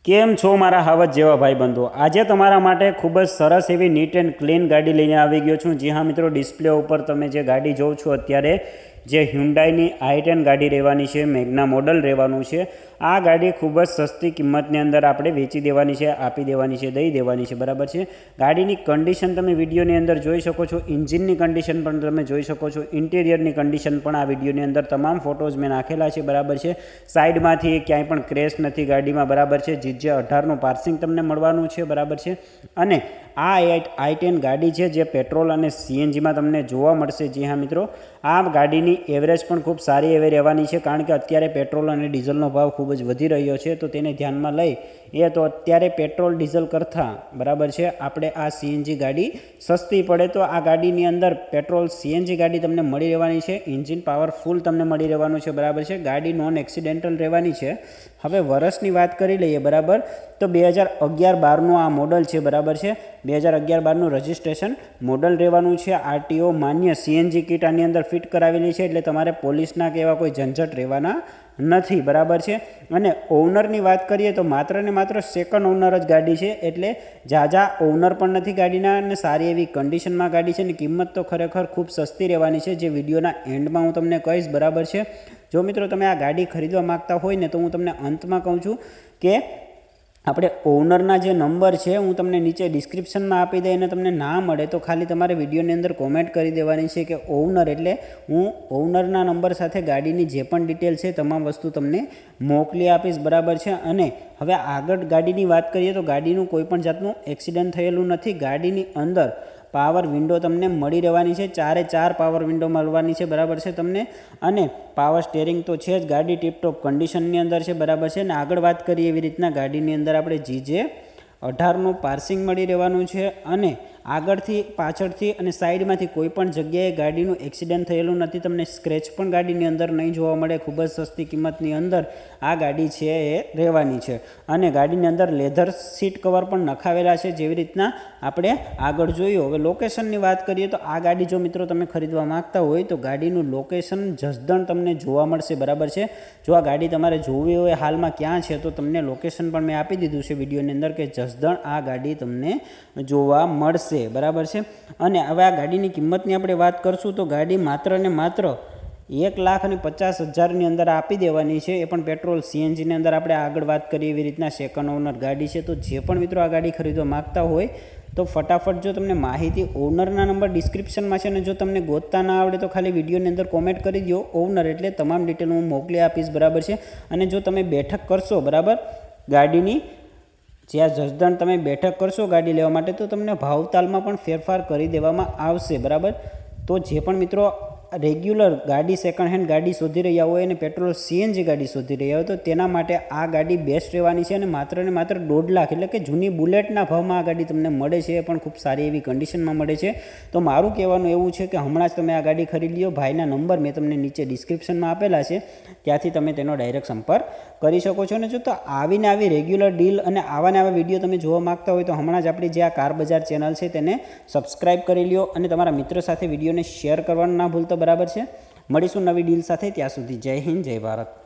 કેમ છો મારા હાવત જેવા ભાઈબંધો? આજે તમારા માટે ખૂબ જ સરસ એવી નીટ એન્ડ ક્લીન ગાડી લઈને આવી ગયો છું. જી હા મિત્રો, ડિસ્પ્લે ઉપર તમે જે ગાડી જોવો છો અત્યારે, જે હ્યુન્ડાઈની i10 ગાડી રહેવાની છે, મેગ્ના મોડલ રહેવાનું છે. આ ગાડી ખૂબ જ સસ્તી કિંમતની અંદર આપણે વેચી દેવાની છે, આપી દેવાની છે, દઈ દેવાની છે, બરાબર છે. ગાડીની કન્ડિશન તમે વિડીયોની અંદર જોઈ શકો છો, એન્જિનની કન્ડિશન પણ તમે જોઈ શકો છો, ઇન્ટિરિયરની કન્ડિશન પણ આ વિડીયોની અંદર તમામ ફોટોઝ મેં નાખેલા છે, બરાબર છે. સાઈડમાંથી ક્યાંય પણ ક્રેશ નથી ગાડીમાં, બરાબર છે. જે 18નું પાર્સિંગ તમને મળવાનું છે, બરાબર છે. અને આ i10 ગાડી છે જે પેટ્રોલ અને સીએનજીમાં તમને જોવા મળશે. જી હા મિત્રો, આ ગાડીની એવરેજ પણ ખૂબ સારી એવી રહેવાની છે, કારણ કે અત્યારે પેટ્રોલ અને ડીઝલનો ભાવ ખૂબ જ વધી રહ્યો છે. તો તેને ધ્યાનમાં લઈ તો અત્યારે પેટ્રોલ ડીઝલ કરતાં, બરાબર છે, આપણે આ સીએનજી ગાડી સસ્તી પડે તો આ ગાડીની અંદર પેટ્રોલ સીએનજી ગાડી તમને મળી રહેવાની છે. એન્જિન પાવરફુલ તમને મળી રહેવાનું છે, બરાબર છે. ગાડી નોન એક્સિડેન્ટલ રહેવાની છે. હવે વર્ષની વાત કરી લઈએ, બરાબર, તો 2011-12નું આ મોડલ છે, બરાબર છે. 2011-12નું રજિસ્ટ્રેશન મોડલ રહેવાનું છે. આરટીઓ માન્ય સીએનજી કિટ આની અંદર ફિટ કરાવેલી છે, એટલે તમારે પોલીસના કે એવા કોઈ ઝંઝટ રહેવાના નથી, બરાબર છે. અને ઓનરની વાત કરીએ તો માત્ર ને માત્ર સેકન્ડ ઓનર જ ગાડી છે, એટલે ઝાઝા ઓનર પણ નથી ગાડીના, અને સારી એવી કન્ડિશનમાં ગાડી છે. અને કિંમત તો ખરેખર ખૂબ સસ્તી રહેવાની છે, જે વિડીયોના એન્ડમાં હું તમને કહીશ, બરાબર છે. જો મિત્રો તમે આ ગાડી ખરીદવા માગતા હોય ને, તો હું તમને અંતમાં કહું છું કે આપણે ઓનરના જે નંબર છે હું તમને નીચે ડિસ્ક્રિપ્શનમાં આપી દઈ, અને તમને ના મળે તો ખાલી તમારે વિડીયોની અંદર કોમેન્ટ કરી દેવાની છે કે ઓનર, એટલે હું ઓનરના નંબર સાથે ગાડીની જે પણ ડિટેલ છે તમામ વસ્તુ તમને મોકલી આપીશ, બરાબર છે. અને હવે આગળ ગાડીની વાત કરીએ તો ગાડીનું કોઈ પણ જાતનું એક્સિડન્ટ થયેલું નથી. ગાડીની અંદર પાવર વિન્ડો તમને મળી રહેવાની છે, 4 પાવર વિન્ડો મળવાની છે, બરાબર છે તમને. અને પાવર સ્ટેરિંગ તો છે જ. ગાડી ટીપટોપ કન્ડિશનની અંદર છે, બરાબર છે. અને આગળ વાત કરીએ એવી રીતના ગાડીની અંદર આપણે GJ 18નું પાર્સિંગ મળી રહેવાનું છે. અને આગળથી, પાછળથી અને સાઈડમાંથી કોઈ પણ જગ્યાએ ગાડીનું એક્સિડન્ટ થયેલું નથી. તમને સ્ક્રેચ પણ ગાડીની અંદર નહીં જોવા મળે. ખૂબ જ સસ્તી કિંમતની અંદર આ ગાડી છે એ રહેવાની છે. અને ગાડીની અંદર લેધર સીટ કવર પણ નખાવેલા છે, જેવી રીતના આપણે આગળ જોયું. હવે લોકેશનની વાત કરીએ તો આ ગાડી જો મિત્રો તમે ખરીદવા માગતા હોય તો ગાડીનું લોકેશન જસદણ તમને જોવા મળશે, બરાબર છે. જો આ ગાડી તમારે જોવી હોય હાલમાં ક્યાં છે, તો તમને લોકેશન પણ મેં આપી દીધું છે વિડીયોની અંદર, કે જસદણ આ ગાડી તમને જોવા મળશે, બરાબર છે. અને હવે આ ગાડીની કિંમતની આપણે વાત કરશું તો ગાડી માત્ર ને માત્ર 1,50,000ની અંદર આપી દેવાની છે, એ પણ પેટ્રોલ સીએનજીની અંદર. આપણે આગળ વાત કરીએ એવી રીતના સેકન્ડ ઓનર ગાડી છે. તો જે પણ મિત્રો આ ગાડી ખરીદવા માગતા હોય તો ફટાફટ, જો તમને માહિતી ઓનરના નંબર ડિસ્ક્રિપ્શનમાં છે, અને જો તમને ગોતતા ના આવડે તો ખાલી વિડીયોની અંદર કોમેન્ટ કરી દો ઓનર, એટલે તમામ ડિટેલ હું મોકલી આપીશ, બરાબર છે. અને જો તમે બેઠક કરશો, બરાબર, ગાડીની જ્યાં જસદણ તમે બેઠક કરશો ગાડી લેવા માટે, તો તમને ભાવતાલમાં પણ ફેરફાર કરી દેવામાં આવશે, બરાબર. તો જે પણ મિત્રો રેગ્યુલર ગાડી, સેકન્ડ હેન્ડ ગાડી શોધી રહ્યા હોય અને પેટ્રોલ સીએનજી ગાડી શોધી રહ્યા હોય, તો તેના માટે આ ગાડી બેસ્ટ રહેવાની છે. અને માત્ર ને માત્ર 1.5 લાખ, એટલે કે જૂની બુલેટના ભાવમાં આ ગાડી તમને મળે છે, પણ ખૂબ સારી એવી કન્ડિશનમાં મળે છે. તો મારું કહેવાનું એવું છે કે હમણાં જ તમે આ ગાડી ખરીદી લો. ભાઈના નંબર મેં તમને નીચે ડિસ્ક્રિપ્શનમાં આપેલા છે, ત્યાંથી તમે તેનો ડાયરેક્ટ સંપર્ક કરી શકો છો. અને જો તો આવીને આવી રેગ્યુલર ડીલ અને આવાને આવા વિડીયો તમે જોવા માગતા હોય તો હમણાં જ આપણી જે આ કાર બજાર ચેનલ છે તેને સબસ્ક્રાઈબ કરી લ્યો, અને તમારા મિત્રો સાથે વિડીયોને શેર કરવાનું ના ભૂલતા, બરાબર છે. મળીશું નવી ડીલ સાથે. ત્યાં સુધી જય હિન્દ, જય ભારત.